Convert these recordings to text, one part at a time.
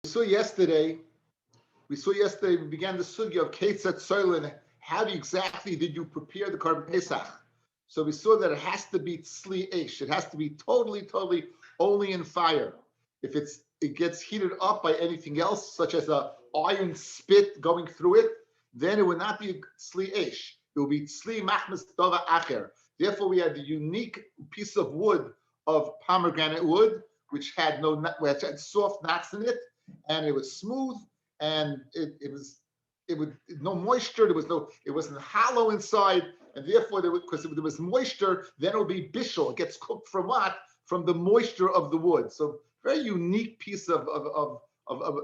We saw yesterday, we began the sugya of Ketzat Soilin. How exactly did you prepare the Korban Pesach? So we saw that it has to be tzli esh. It has to be totally only in fire. If it gets heated up by anything else, such as a iron spit going through it, then it would not be tzli esh. It will be tzli machmas dava acher. Therefore, we had the unique piece of wood of pomegranate wood, which had soft knots in it, and it was smooth, and it was no moisture. It wasn't hollow inside, and therefore because there was moisture, then it will be bishul. It gets cooked from what? From the moisture of the wood. So very unique piece of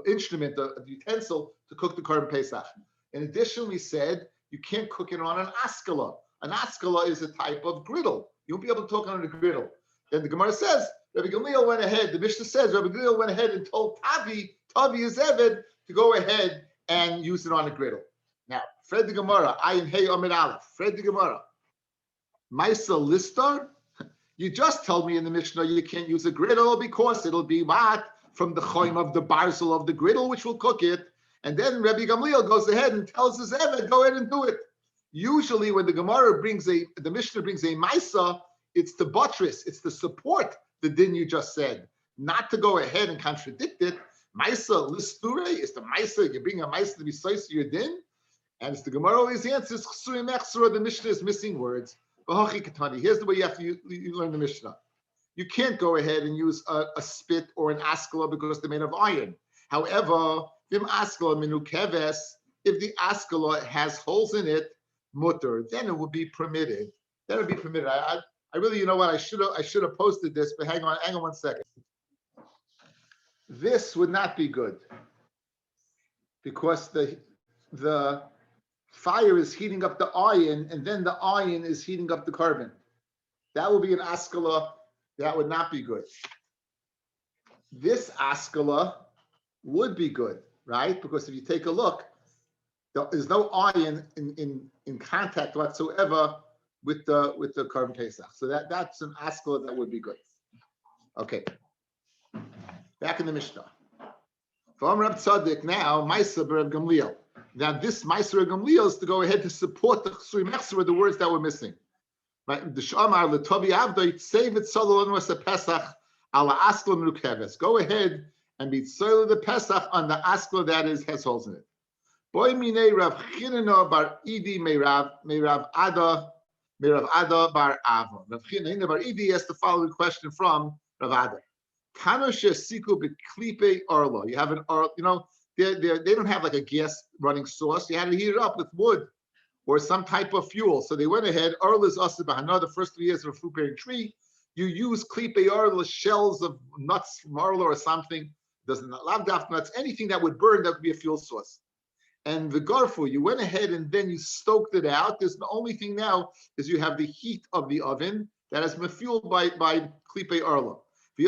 instrument, of utensil to cook the Korban Pesach. In addition, we said you can't cook it on an askala. An askala is a type of griddle. You won't be able to cook on a griddle. Then the Gemara says, Rabbi Gamliel went ahead, the Mishnah says, Rabbi Gamliel went ahead and told Tavi is Eved, to go ahead and use it on a griddle. Now, Fred the Gemara, Ayin Hey Amid Aleph, Fred the Gemara, Maisa Listar, you just told me in the Mishnah you can't use a griddle because it'll be what? From the choim of the barzel of the griddle, which will cook it. And then Rabbi Gamliel goes ahead and tells his Eved, go ahead and do it. Usually when the Mishnah brings a Maisa, it's to buttress, it's to support the din you just said, not to go ahead and contradict it. Maisa listure is the Maisa, you bring a Maisa to be sois your din, and as the Gemara always answers, the Mishnah is missing words. Here's the way you learn the Mishnah. You can't go ahead and use a spit or an askala because they're made of iron. However, if the askala has holes in it, mutter, then it would be permitted. Then it would be permitted. I really, you know what? I should have posted this, but hang on 1 second. This would not be good because the fire is heating up the iron, and then the iron is heating up the carbon. That will be an askala. That would not be good. This askala would be good, right? Because if you take a look, there's no iron in contact whatsoever with the Korban Pesach. So that's an askala that would be good. Okay. Back in the Mishnah. From Rab Tzaddik now, Maisa Rab Gamliel. Now this Maisa Rab Gamliel is to go ahead to support the Chsuri Mechsur with the words that were missing. Right? The Shamar L'Tovi Avdoi save it Solomon was a Pesach ala Askla Merukeves. Go ahead and be soil the Pesach on the Askla that has holes in it. Boy Mine Rav Chinena bar Idi Meirav Ada bar Ava. Rav Chinena bar Idi has the following question from Rav Ada. You have an they don't have like a gas running source. You had to heat it up with wood or some type of fuel. So they went ahead. Arla is also the first 3 years of a fruit bearing tree. You use klipe arla, shells of nuts from arla or something. Doesn't lavdaf nuts, anything that would burn, that would be a fuel source. And the garfu, you went ahead and then you stoked it out. There's the only thing now is you have the heat of the oven that has been fueled by klipe arla. The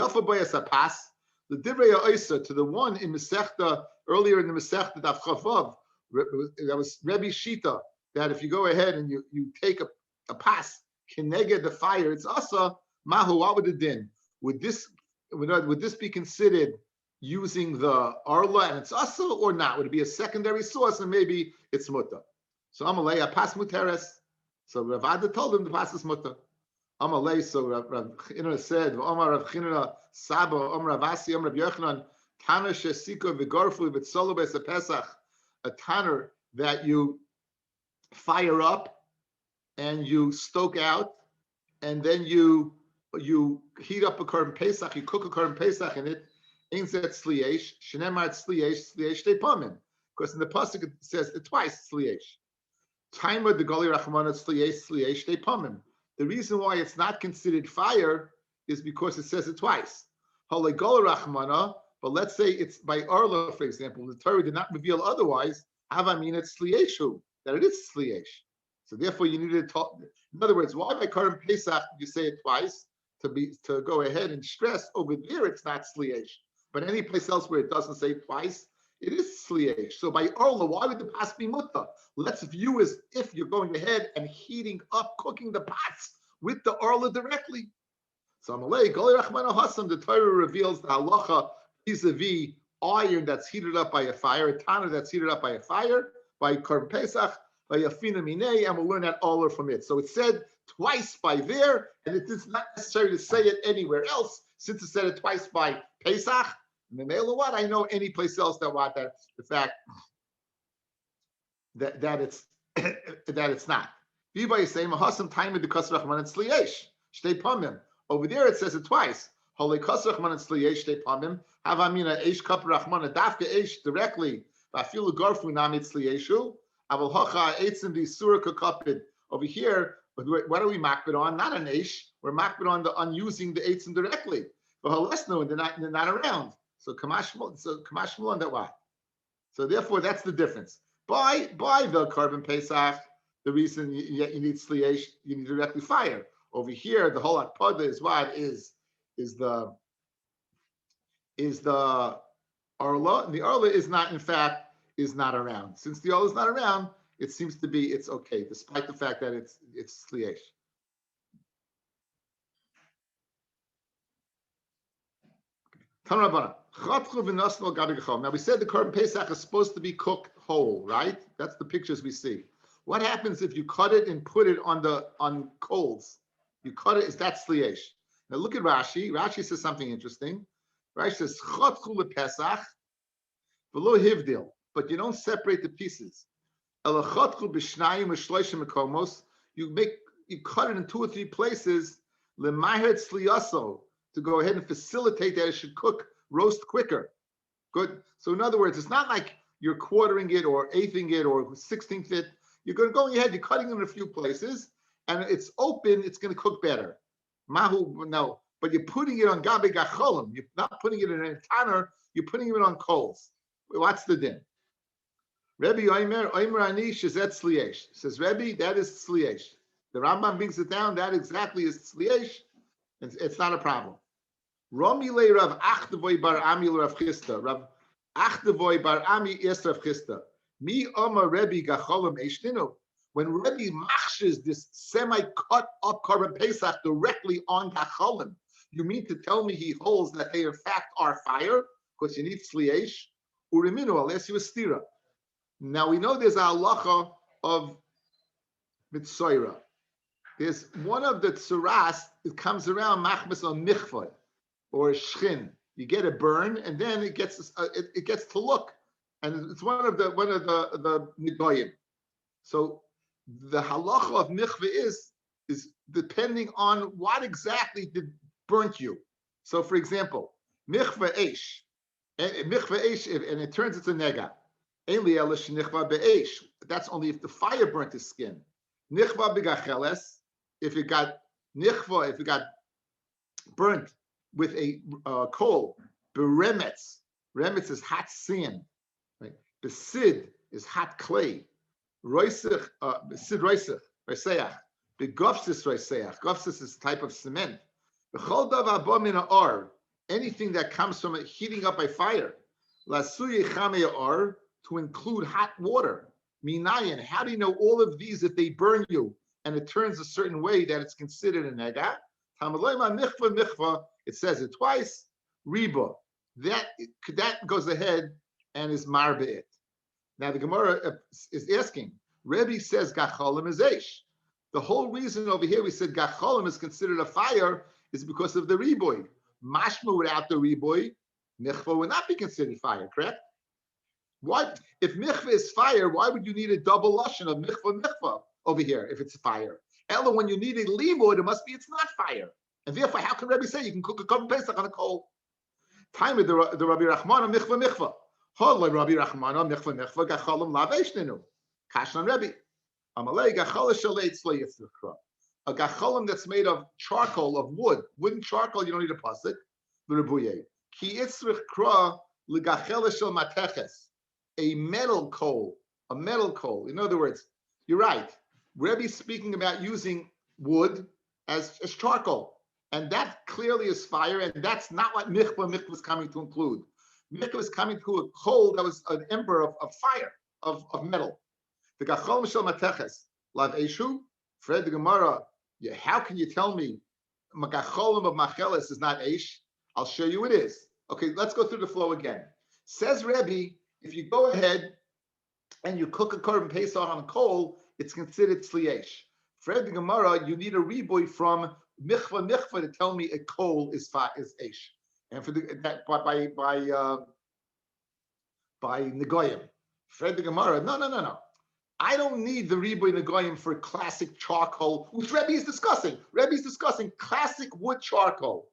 divrei ha'isa to the one in Masechta earlier in the Masechta Daf Chavav, that was Rebbe Shita, that if you go ahead and you take a pas keneged the fire, it's asa mahu. What would the din? Would this be considered using the arla and it's asa or not? Would it be a secondary source and maybe it's muta? So Amalei a pas muteres. So Rav Ada told him the pas is muta. Amalei, so Rav Chinna said, Omar Rav Chinna Saba, Omar Rav Asi, Omar Rav Yochanan, Tanner Shesiko Vigorfu V'Tzolo B'Sa Pesach, a tanner that you fire up and you stoke out, and then you heat up a Korban Pesach, you cook a Korban Pesach in it, Ein Zet Sliesh, Shenemar Sliesh Te Pamim, because in the pasuk it says it twice Sliesh. Timer the Gali Rachmana Sliesh Te Pamim. The reason why it's not considered fire is because it says it twice. But let's say it's by Arla, for example. The Torah did not reveal otherwise. It's slieshu, that it is sliesh. So therefore, you need to talk. In other words, why by Korban Pesach you say it twice to go ahead and stress over there it's not sliesh, but any place else where it doesn't say twice it is sliesh. So by Arla, why would the pas be mutta? Let's view as if you're going ahead and heating up, cooking the pots with the Arla directly. So Amalei, Gali Rachmana Hasam, the Torah reveals the halacha vis-a-vis iron that's heated up by a fire, a tanner that's heated up by a fire, by Korban Pesach, by Yafina Minei, and we'll learn that all from it. So it's said twice by there, and it is not necessary to say it anywhere else, since it said it twice by Pesach. What I know any place else that what that the fact that it's that it's not. Over there it says it twice. Directly. Over here, what are we makbid on? Not an eish. We're makbid on using the eitzim directly. But they're not around. So kamash on that why. So therefore, that's the difference. By the Korban Pesach, the reason you need sliyesh, you need directly fire. Over here, the whole akpada is what is the arla, and the arla is not, in fact, is not around. Since the arla is not around, it seems to be it's okay, despite the fact that it's sliyesh. Now we said the Korban Pesach is supposed to be cooked whole, right? That's the pictures we see. What happens if you cut it and put it on coals? You cut it, is that sliesh? Now look at Rashi. Rashi says something interesting. Rashi says Chatchu lePesach v'lo hivdil, but you don't separate the pieces. Ela chatchu b'shnayim u'shloishim mekomos. You cut it in 2 or 3 places. Lemaher tzliyaso, to go ahead and facilitate that it should roast quicker. Good. So in other words, it's not like you're quartering it or eighthing it or 16th it. You're going to go ahead, you're cutting it in a few places, and it's open, it's going to cook better. Mahu, no, but you're putting it on gabe gacholim. You're not putting it in a tanner, you're putting it on coals. What's the din? Rabbi Omer Ani Shezet Sliesh. Says Rabbi, that is Sliesh. The Rambam brings it down, that exactly is Sliesh. It's not a problem. Rami le Rav Achdevoy bar Ami Rav Chisda. Rav Achdevoy bar Ami is Rav Chisda. Mi Oma Rebbe Gacholim Eishtinu. When Rebbe machshes this semi-cut up Korban Pesach directly on Gacholim, you mean to tell me he holds that they in fact are fire? Because you need Sliesh. Uriminu, unless you stira. Now we know there's a halacha of Mitzoira. There's one of the tsuras, it comes around machmas on michvah or shchin. You get a burn, and then it gets to look, and it's one of the nigoyim. So the halacha of michvah is depending on what exactly did burnt you. So for example, michvah eish, and it turns it's a nega. That's only if the fire burnt his skin. Nichva b'gacheles. If it got burnt with a coal, beremetz, remetz is hot sand, right? Besid is hot clay. Roisich, besid roisich, roiseach. Begofsis roiseach. Gofsis is a type of cement. B'chol davar bo min ha'or, anything that comes from it heating up by fire. Lasuye chamei ha'or, to include hot water. Minayin, how do you know all of these if they burn you? And it turns a certain way that it's considered a nega. It says it twice. Riba. That goes ahead and is marbe it. Now the Gemara is asking, Rebbe says gacholim is eish. The whole reason over here we said gacholim is considered a fire is because of the riboy. Mashma without the riboy, michvah would not be considered fire, correct? What if michvah is fire? Why would you need a double lashon of michvah over here if it's fire? Ella, when you need a limud, it must be it's not fire, and therefore, how can Rabbi say you can cook a Korban Pesach on a coal? Time with the Rabbi Rachmana michvah. Hold Rabbi Rachmana michvah gacholim laveshnenu. Kashlan Rabbi. Amalei gachol shalei tzlo yitzchra. A gacholim that's made of charcoal, of wood, wooden charcoal. You don't need a pasuk. L'rebuye ki yitzrich kra l'gachel shel mateches. A metal coal. In other words, you're right. Rebbe's speaking about using wood as charcoal. And that clearly is fire, and that's not what michvah was coming to include. Michvah was coming to a coal that was an ember of fire, of metal. The gachol mishal mateches, lav eshu, Fred the Gemara, how can you tell me gacholim of macheles is not eish? I'll show you it is. Okay, let's go through the flow again. Says Rabbi, if you go ahead and you cook a korban pesach on coal, it's considered tzliesh. For the Gemara, you need a riboy from michva to tell me a coal is eish. And for that by Negoyim. For the Gemara, no. I don't need the riboy Negoyim for classic charcoal, which Rabbi is discussing. Rabbi is discussing classic wood charcoal.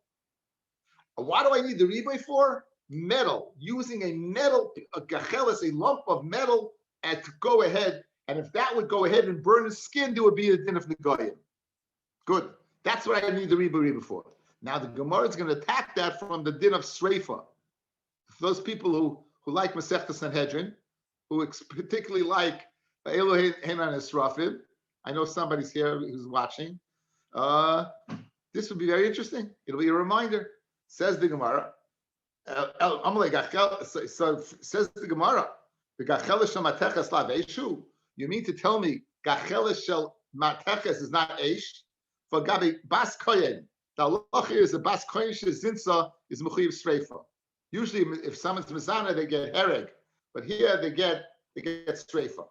Why do I need the riboy for? Metal, using a gachelis, a lump of metal, and to go ahead, and if that would go ahead and burn his skin, there would be a din of Negoyim. Good. That's what I need the riboy for. Now the Gemara is going to attack that from the din of Sreifa. Those people who like Masechta Sanhedrin, who particularly like Elohim Henan Esrafim. I know somebody's here who's watching. This would be very interesting. It'll be a reminder. Says the Gemara. So says the Gemara. You mean to tell me Gacheles shel Mateches is not Eish? For Gabi Bas Koyen. The halacha is a Bas Koyen Shezinsa is Mechuyev Streifa. Usually, if someone's Mizana, they get Hereg, but here they get Streifa.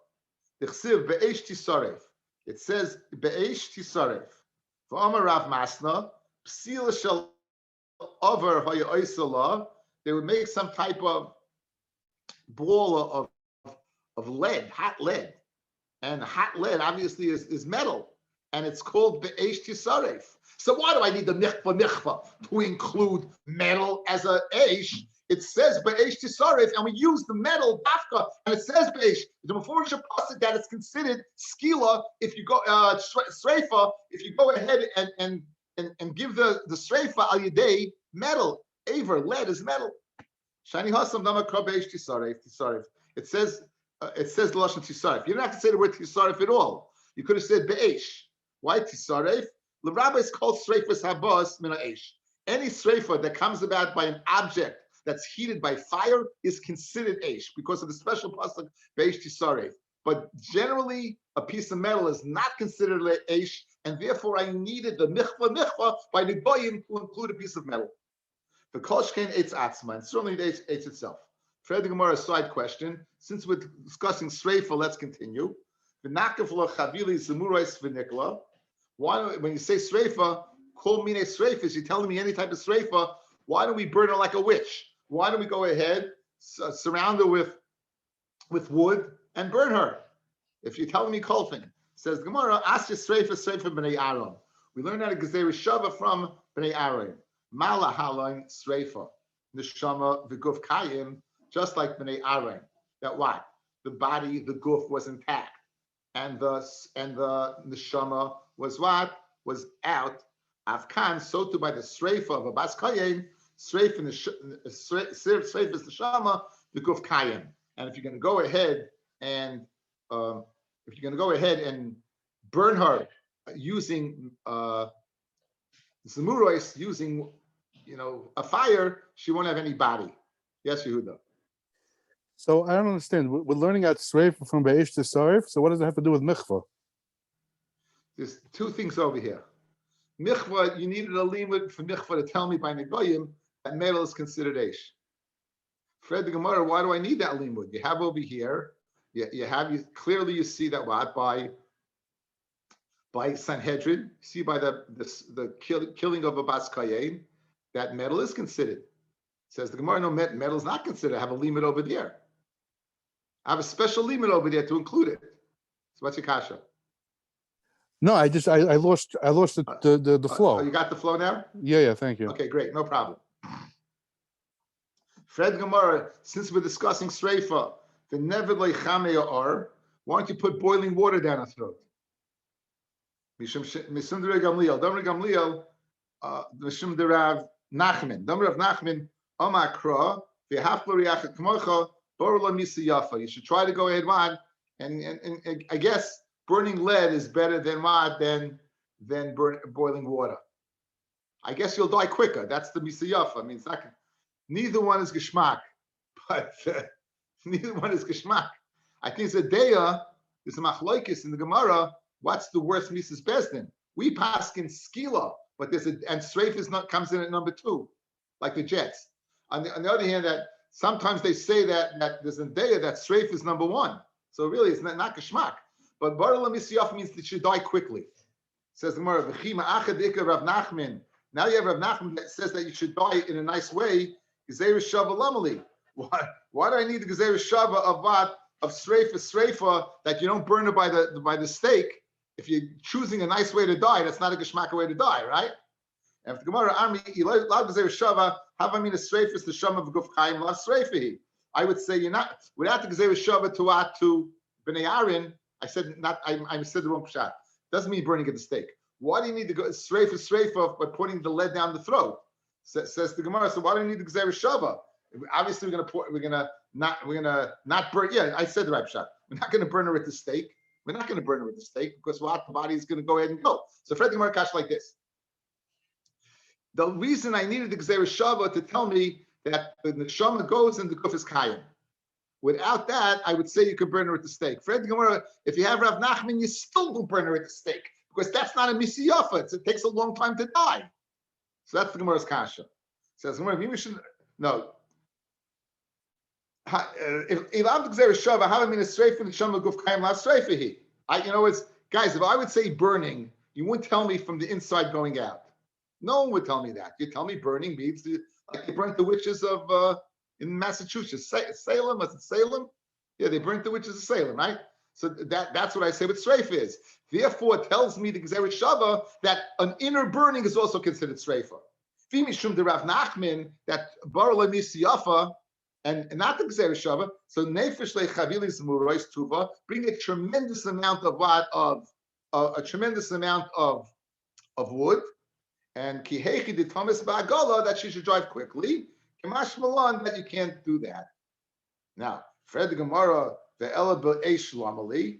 The Chsiv Be'esh Tisaref. It says Be'esh Tisaref. For Amar Rav Masna, Psil shel over Hoya Oisala, they would make some type of ball of lead, hot lead. And hot lead obviously is metal. And it's called Be'esh Tisaref. So why do I need the michva to include metal as a eish? It says Be'esh Tisaref, and we use the metal dafka, and it says Be'esh. The Mefurish pasuk that it's considered skila if you go sreifa, if you go ahead and give the sreifa al yedei metal. Aver, lead is metal. Shani hasam dama kra Be'esh Tisaref. It says the lashon Tisaref. You don't have to say the word Tisaref at all. You could have said Be'esh. Why Tisaref? The Rabbi is called Sreifas Habas Mina Eish. Any Sreifa that comes about by an object that's heated by fire is considered Eish because of the special pasuk Be'esh Tisaref. But generally, a piece of metal is not considered Eish, and therefore I needed the michva by the goyim to include a piece of metal. The Kolshkein Eitz Atzma, and certainly it Eitz itself. For the Gemara, a side question. Since we're discussing Sreifa, let's continue. V'nakef lo chavili zemurais v'nikla. Why, when you say sreifa, kol mine sreifas, you're telling me any type of sreifa, why don't we burn her like a witch? Why don't we go ahead, surround her with wood, and burn her? If you're telling me kolfin, says the Gemara, asya sreifa b'nei Aaron. We learned how to gezer shava from b'nei Aaron. Mala halain sreifa, neshama v'guf kayim, just like b'nei Aaron. That what? The body, the guf was intact, and the neshama was what? Was out. Afkan, so too by the sreifa of a bas kayim, sreif is the shama, the guf kayim. And if you're going to go ahead and burn her using zemurois, using a fire, she won't have any body. Yes, Yehuda. So I don't understand. We're learning out sreifa from Be'esh Tisaref. So what does it have to do with michva? There's two things over here. Michva, you needed a limud for michva to tell me by Negoyim that metal is considered Eish. Fred the Gemara, why do I need that limud? You have over here, clearly you see that what by Sanhedrin, you see by the killing of a Bas Kayin, that metal is considered. Says the Gemara, no, metal is not considered. I have a limud over there. I have a special limud over there to include it. So what's your kasha? No, I lost the flow. You got the flow now? Yeah, thank you. Okay, great, no problem. Fred Gemara, since we're discussing Sreifa, the never or why don't you put boiling water down her throat? Mishum de Gamliel, Damar Gamliel, Mishum de Rav Nachman, Damar Rav Nachman, Amakra, V'haflo Riach Kmocha, Borla Misiyafa. You should try to go ahead, man, and I guess burning lead is better than what? Than boiling water. I guess you'll die quicker. That's the misayafa. I mean, it's not. Neither one is geschmack, but neither one is geschmack. I think it's a deya. There's a machlokes in the Gemara. What's the worst misas bezdin? We paskin skila, but and streif is not comes in at number 2, like the Jets. On the other hand, that sometimes they say that there's a day that Sreif is number one. So really, it's not Kashmak. But Bar Lamisiyof means that you die quickly. Says the Gemara, V'chima achadika Rav Nachman. Now you have Rav Nachman that says that you should die in a nice way. Gezeir Shava Lamali. Why do I need the Gezeir Shava of what? Of Sreifa that you don't burn it by the stake? If you're choosing a nice way to die, that's not a Geshmaka way to die, right? And if the Gemara Army, La Gezeir Shava, Havamina Sreifa is the Shama of Guf Chaim La Sreifahi. I would say you're not, without the Gezeir Shava to Bnei Aaron, I said the wrong pshat. Doesn't mean burning at the stake. Why do you need to go Sreifa by putting the lead down the throat? Says the Gemara. So why do you need the Gezeir Shava? Obviously, we're gonna not burn. Yeah, I said the right pshat. We're not gonna burn her at the stake. We're not gonna burn her at the stake because the body is gonna go ahead and go. So Fred the Gemara Kash like this. The reason I needed the Gezeir Shava to tell me that the neshama goes and the guf is kayim. Without that, I would say you could burn her at the stake. Fred the Gemara, if you have Rav Nachman, you still will burn her at the stake because that's not a misiyafa. It takes a long time to die. So that's the Gemara's kasha. Says Gemara, maybe we should no. If I'm the Gezeir Shava, how I mean a strafe in the neshama guf kayim la strafehi. Guys, if I would say burning, you wouldn't tell me from the inside going out. No one would tell me that. You tell me burning means like they burnt the witches of in Massachusetts, Salem. Was it Salem? Yeah, they burnt the witches of Salem, right? So that's what I say what Sreifa is. Therefore, it tells me the Gezeir Shava that an inner burning is also considered Sreifa. Fimishum de Rav Nachman that Barla Misiyafa and not the Gezeir Shava. So Nefesh leChavilis Murois Tuva bring a tremendous amount of what a tremendous amount of wood. And Kihechi de Thomas Ba'agala that she should drive quickly. Kamash Malan that you can't do that. Now, Fred the Gemara the Ela Be'esh Lamali.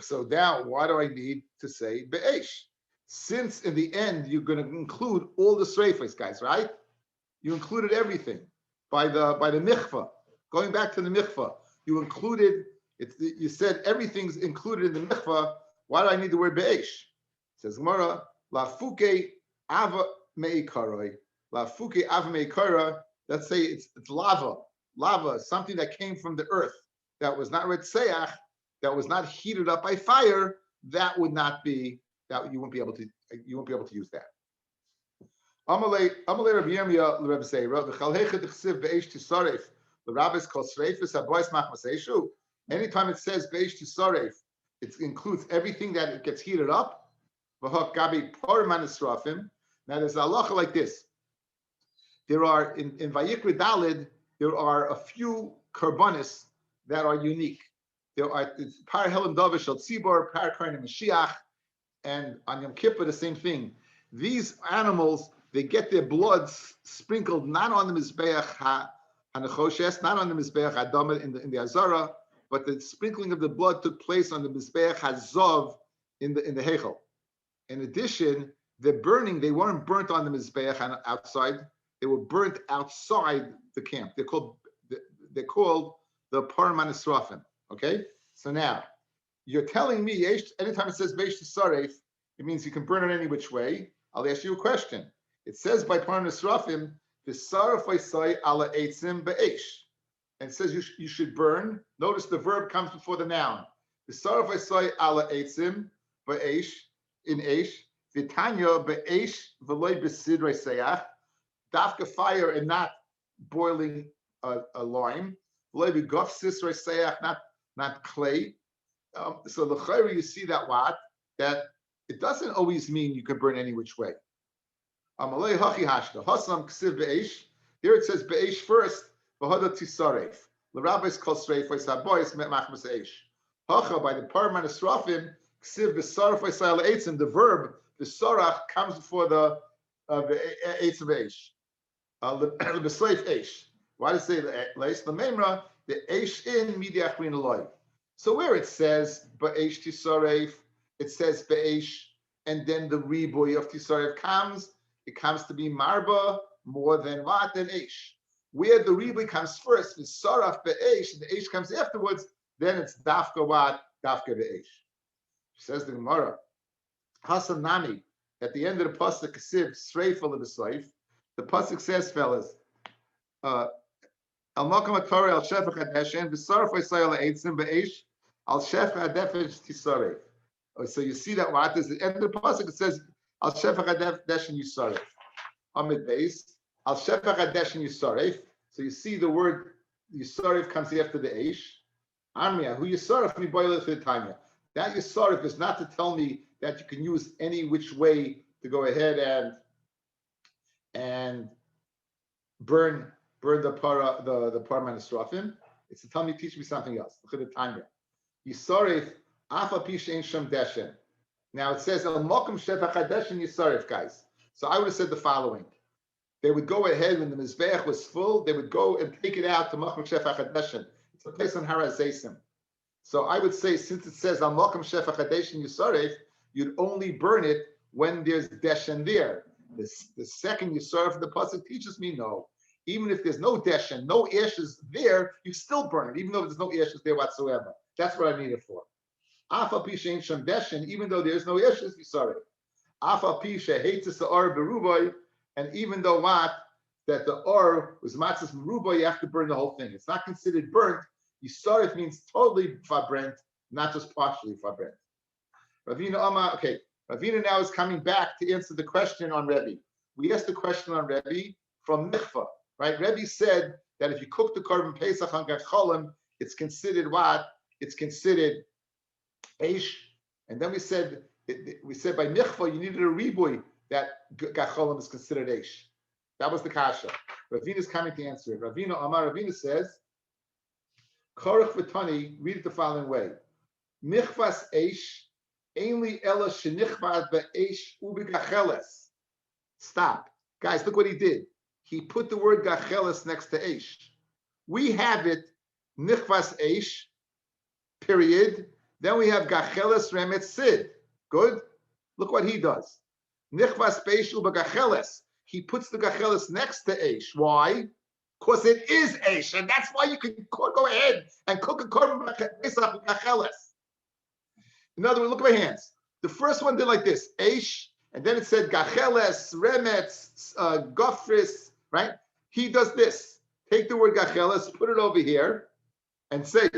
So now, why do I need to say Be'esh? Since in the end you're going to include all the Sreifas, guys, right? You included everything by the mikvah. Going back to the mikvah, you included it. You said everything's included in the mikvah. Why do I need the word Be'esh? Says Gemara Lafuke Ava Me'ikaroi. Lafuke Ava Me'ikara. Let's say it's lava, something that came from the earth that was not retseach, that was not heated up by fire. That would not be that you won't be able to use that. Amalei Rabbi Yirmiyah Rabbi Zeira the Chalhechet Chsiv Be'esh Tisaref the Rabbis call Sreifus Abois Machmaseshu. Anytime it says Be'esh Tisaref, it includes everything that it gets heated up. V'hok Gabi Por Manisrafim. Now there's a halacha like this. There are in Vayikra Dalid, there are a few karbanis that are unique. There are Par Helam Davish Al Tzibor, Par Karnim Mashiach, and on Yom Kippur the same thing. These animals, they get their blood sprinkled not on the Mizbeach HaNechoshes, not on the Mizbeach HaDama in the Azara, but the sprinkling of the blood took place on the Mizbeach HaZov in the Heichel. In addition, the burning, they weren't burnt on the Mizbeach outside. They were burnt outside the camp. They're called the Param Nisrafim. Okay? So now, you're telling me, anytime it says Beish Tisaref, it means you can burn it any which way. I'll ask you a question. It says by Param Nisrafim, V'saraf Vaisai ala Eitzim Be'esh. And it says you should burn. Notice the verb comes before the noun. V'saraf Vaisai ala Eitzim Be'esh, in Eish. V'tanya Be'esh V'loi B'sidrei Seyach. Dafka fire and not boiling a lime. Not clay. So the chayre, you see that it doesn't always mean you can burn any which way. Here it says be'esh first. The rabbis call streif by the Param Nisrafim. The verb the sarach comes before the eitz of eish. The slave eish. Why does it say the memra? The eish in midiach rin aloy. So where it says be'eish tisaref, it says be'eish, and then the riboy of tisaref comes. It comes to be marba more than what than eish. Where the riboy comes first, the saraf be'eish, and the eish comes afterwards. Then it's dafka what dafka be'eish. Says the Gemara, Hasan Nami. At the end of the pasuk, Kasiv Sreifel of the Seif. The pasuk says, fellas, El Al Makam HaTorah Al Shefach HaDeshen, V'Sarf V'Yisrael HaEitzim V'Eish, Al Shefach HaDefesh Tisaref. So you see that what is the end of the pasuk? It says Al Shefach HaDeshen Yisaref. Amid Beis Al Shefach HaDeshen Yisaref. So you see the word Yisaref comes after the Eish. Amria, who Yisaref mi boileth v'tanya. That Yisaref is not to tell me that you can use any which way to go ahead and burn the para the parman esrafim. It's to tell me, teach me something else. Look at the Tanya. Yisaref afa pisha shem deshen. Now it says el mokum shefach hadeshen Yisaref, guys. So I would have said the following: they would go ahead when the mizbeach was full. They would go and take it out to mokum shefach hadeshen. It's a place on Har HaZeisim. So I would say, since it says al mokum shefach hadeshen Yisaref, you'd only burn it when there's deshen there. The second Yisaref the pasuk teaches me no. Even if there's no deshen, no ashes there, you still burn it, even though there's no ashes there whatsoever. That's what I need it for. Afa pisha ain't shem deshen, even though there's no ashes, Yisaref. Afa pisha hates the or beruboy, and even though what that the or was matzas meruboy, you have to burn the whole thing. It's not considered burnt. Yisaref means totally fabrent, not just partially fabrent. Ravina Amma, okay. Ravina now is coming back to answer the question on Rebbe. We asked the question on Rebbe from Mikvah, right? Rebbe said that if you cook the korban pesach on gacholim, it's considered what? It's considered eish. And then we said by Mikvah you needed a ribui that gacholim is considered eish. That was the kasha. Ravina is coming to answer it. Ravina Amar, Ravina says, Korach v'tani, read it the following way. Michvas eish, ainli ela shenichvad be'eish u'begacheles. Stop. Guys, look what he did. He put the word gacheles next to eish. We have it, nichvas eish, period. Then we have gacheles remet sid. Good? Look what he does. Nichvas be'eish u'begacheles. He puts the gacheles next to eish. Why? Because it is eish, and that's why you can go ahead and cook a korban pesach with gacheles. In other words, look at my hands. The first one did like this, eish, and then it said gacheles, remetz, gofris, right? He does this. Take the word gacheles, put it over here, and say,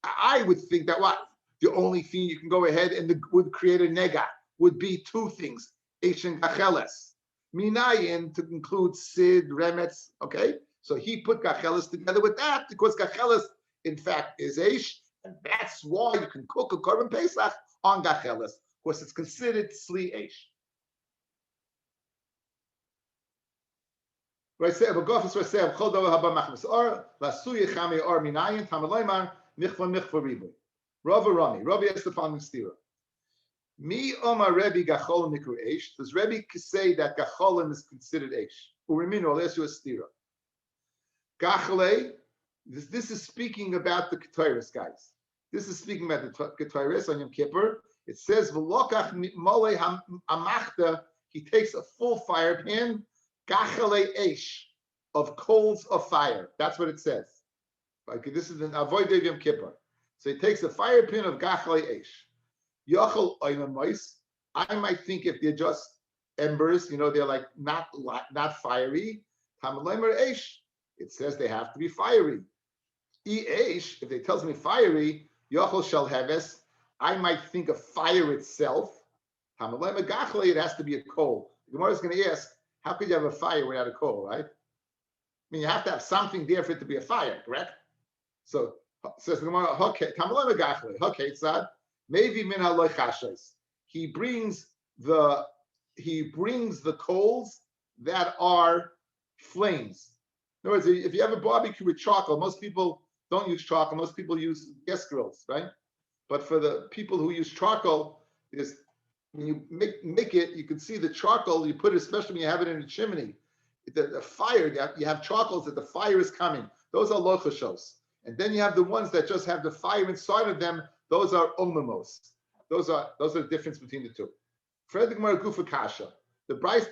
I would think that what? The only thing you can go ahead and would create a nega would be two things, eish and gacheles. Minayin to include sid, remetz, okay? So he put gacheles together with that because gacheles, in fact, is eish, and that's why you can cook a korban pesach on gacheles, because it's considered sli eish. Right? Say, but gofis was say, chol davar haba machmas or lasuye chami or minayin tamaloymar michva ribu. Rabbi asked the following stira. Mi Omar Rebbe gacholim nikru eish. Does Rebbe say that gacholim is considered eish? Uriminu, I'll ask you a stira. Gachle, this is speaking about the Ketairis, guys. This is speaking about the Ketairis on Yom Kippur. It says, V'lokach mole amachta, he takes a full fire pan, gachle eish, of coals of fire. That's what it says. Okay, this is an avoid Yom Kippur. So he takes a fire pan of gachle eish. Yochel oilam mois. I might think if they're just embers, they're like not fiery. Tamaloimer eish. It says they have to be fiery. If they tells me fiery, yochel shel heves, I might think of fire itself. It has to be a coal. The Gemara is going to ask, how could you have a fire without a coal, right? I mean, you have to have something there for it to be a fire, correct? So says the Gemara, okay, tzad, maybe min haloy chashos. He brings the coals that are flames. In other words, if you have a barbecue with charcoal, most people don't use charcoal. Most people use gas grills, right? But for the people who use charcoal, when you make it, you can see the charcoal. You put it, especially when you have it in a chimney. The fire, you have charcoals that the fire is coming. Those are lochashos. And then you have the ones that just have the fire inside of them. Those are omamos. Those are the difference between the two. Fred Gemara Gufa Kasha. The Bryce,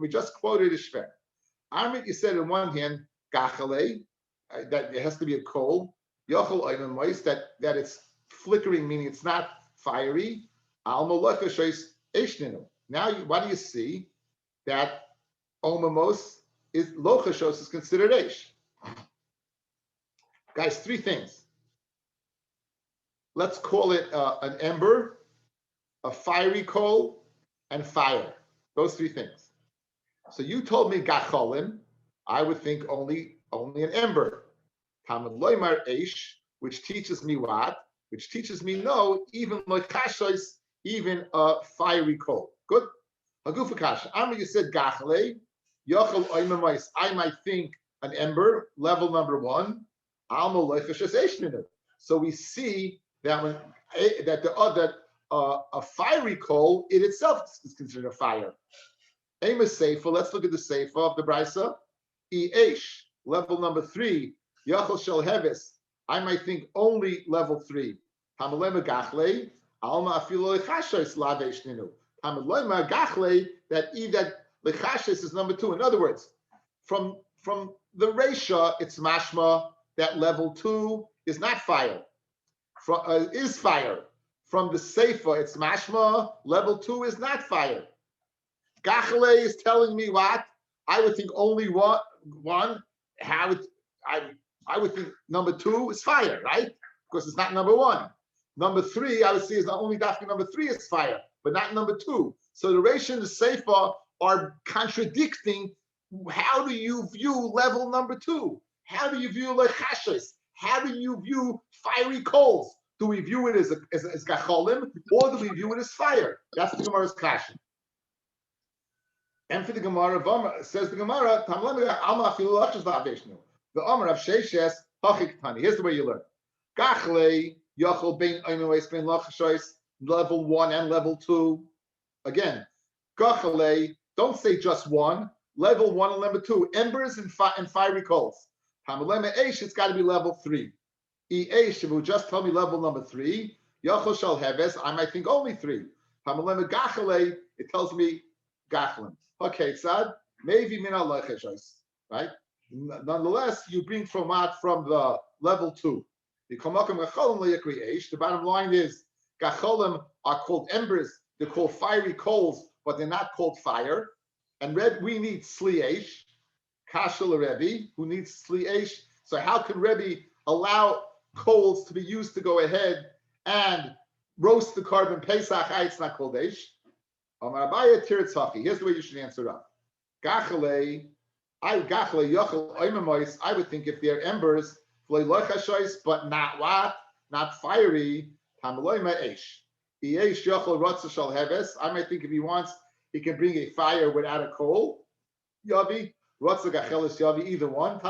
we just quoted is shver. Amit, you said in one hand, gachale, that it has to be a coal. Yochel oilam mois, that it's flickering, meaning it's not fiery. Al molocha shois eishninu. Now, why do you see that omamos is lochashos is considered eish? Guys, three things. Let's call it an ember, a fiery coal, and fire. Those three things. So you told me gacholim. I would think only an ember. Talmud loymar eish, which teaches me what? Which teaches me no, even loichashos, even a fiery coal. Good. Hagufakash. Amma, you said gachle. Yochel oimamais. I might think an ember, level number one. Alma loichashos eishninu. So we see that when a fiery coal in itself is considered a fire. Aim is seifa. Let's look at the seifa of the brisa. Eish, level number three. Yachol shel heves. I might think only level three. Hamalema gachle. Alma afilo lechashos lavesh ninu. Hamalema gachle. That lechashos is number two. In other words, from the resha, it's mashma that level two is not fire. Is fire. From the seifa, it's mashma. Level two is not fire. Gachle is telling me what? I would think only one. I would think number two is fire, right? Because it's not number one. Number three, I would say, is not only dafka number three is fire, but not number two. So the Reish and the Seifa are contradicting. How do you view level number two? How do you view lechashos? How do you view fiery coals? Do we view it as gacholim, or do we view it as fire? That's the Gemara's question. And for the Gemara, says the Gemara, the Amar of Sheishes Hachiktani. Here's the way you learn. Gachle Yachol Bein Oimeweis Bein Lachashois, level one and level two. Again, Gachle, don't say just one. Level one and level two. Embers and fiery coals. Hamalema Eish, it's got to be level three. Eish, if you just tell me level number three, Yachol Shal Heves, I might think only three. Hamalema Gachle, it tells me Gachlim. Okay, Tzad, maybe min al-lecheshos, right? Nonetheless, you bring from the level two. The bottom line is, gacholim are called embers, they're called fiery coals, but they're not called fire. And we need sliesh, kashal Rebbe, who needs sliesh. So how can Rebbe allow coals to be used to go ahead and roast the carbon Pesach? It's not called eish. Here's the way you should answer up. I would think if they're embers, but not what? Not fiery. I might think if he wants, he can bring a fire without a coal. Yavi, Yavi, either one.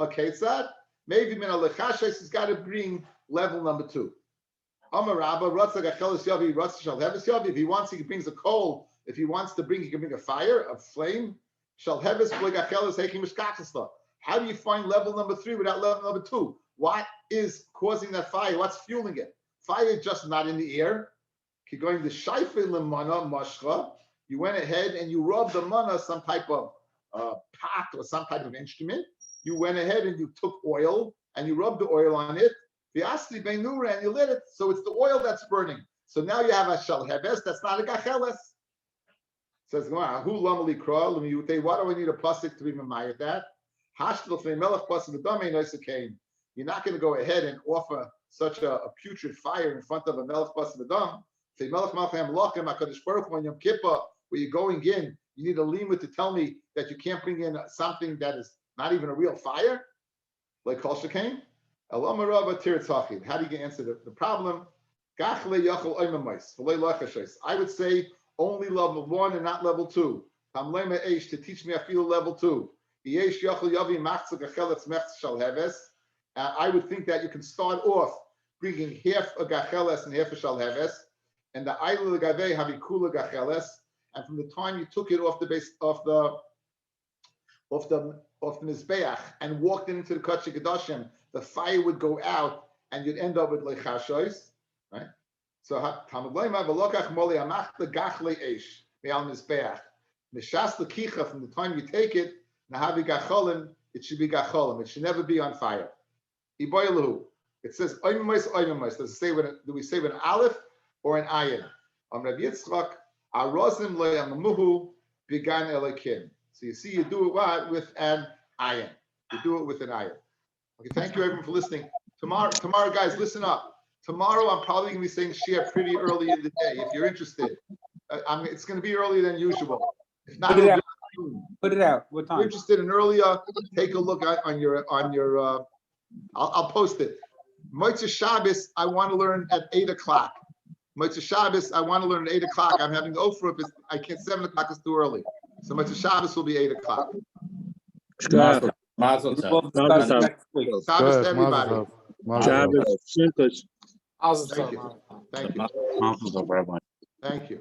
Okay, it's that. Maybe he's got to bring level number two. If he wants, he brings a coal. If he wants to bring, he can bring a fire, a flame. How do you find level number three without level number two? What is causing that fire? What's fueling it? Fire is just not in the air. You went ahead and you rubbed the mana, some type of pot or some type of instrument. You went ahead and you took oil and you rubbed the oil on it. And you lit it, so it's the oil that's burning. So now you have a shalheves, that's not a gacheles. Says, who lamali kra? Why do I need a pasuk to be mamayat that? You're not going to go ahead and offer such a putrid fire in front of a melech pasuk adam. Say melech malchem lochem hakadosh baruch hu on Yom Kippur, where you're going in, you need a lima to tell me that you can't bring in something that is not even a real fire, like kol shekain. How do you answer the problem? I would say only level one and not level two. To teach me I feel level two. I would think that you can start off bringing half a gacheles and half a shalheves, and the ayla legavei havikula gacheles, and from the time you took it off the base of the mizbeach and walked into the Kodesh Kedoshim, the fire would go out and you'd end up with lechashois, right? So Talmud Loima v'lokach moli amach legachle eish me'al mizbeach mishas lekicha, from the time you take it nahavi gacholim, it should be gacholim. It should never be on fire. Iboyelu. It says oimimos oimimos. Does it say do we say with an aleph or an ayin? Rabbi Yitzchak arozim lo yamamuhu bigan elikim. So you see, you do it with an ayin. You do it with an ayin. Okay, thank you everyone for listening. Tomorrow, guys, listen up. Tomorrow, I'm probably gonna be saying share pretty early in the day. If you're interested, it's gonna be earlier than usual. If not, Put it it'll out. be soon. Put it out. What If you're time? interested in earlier, take a look on your. I'll post it. Motzei Shabbos, I want to learn at 8 o'clock. Motzei Shabbos, I want to learn at 8 o'clock. I'm having Ofra. I can't. 7 o'clock is too early. So Motzei Shabbos will be 8 o'clock. Mazel We'll tov. discuss Mazel next week. Go Shabbos ahead, to Mazel everybody. tov. Mazel tov. Shabbos, Simchas. Thank you. Thank you. Mazel tov, Rabbi. Thank you.